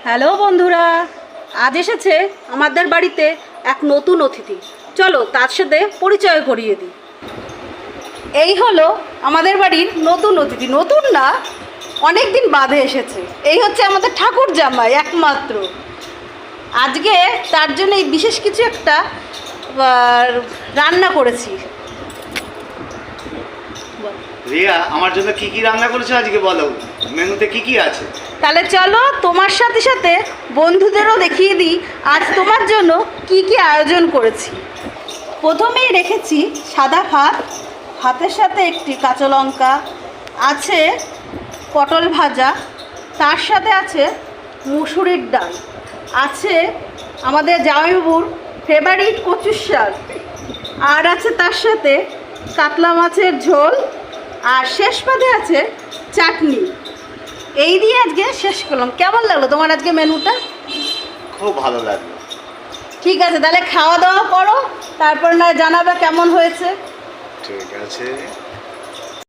Hello বন্ধুরা, আজ এসেছে আমাদের বাড়িতে এক নতুন অতিথি। চলো তার সাথে পরিচয় করিয়ে দিই। এই হলো আমাদের বাড়ির নতুন অতিথি। নতুন না, অনেক দিন বাদে এসেছে। এই হচ্ছে আমাদের ঠাকুর জামাই একমাত্র। আজকে তার জন্য এই বিশেষ কিছু একটা রান্না করেছি। রিয়া, আমার জন্য কি কি রান্না করেছো আজকে বলো, মেনুতে কি কি আছে? তাহলে চলো তোমার সাথে সাথে বন্ধুদেরও দেখিয়ে দিই আজ তোমার জন্য কি কি আয়োজন করেছি। প্রথমেই রেখেছি সাদা ভাত, ভাতের সাথে একটি কাঁচা লঙ্কা, আছে পটল ভাজা, তার সাথে আছে মুসুরির ডাল, আছে আমাদের জামাইবাবুর ফেভারিট কচুর শাক, আর আছে তার সাথে কাতলা মাছের ঝোল, আর শেষ পাতে আছে চাটনি। এই দিয়ে আজকে শেষ করলাম। কেমন লাগলো তোমার আজকে মেনুটা? খুব ভালো লাগলো। ঠিক আছে, তাহলে খাওয়া দাওয়া করো, তারপর না জানাবে কেমন হয়েছে। ঠিক আছে।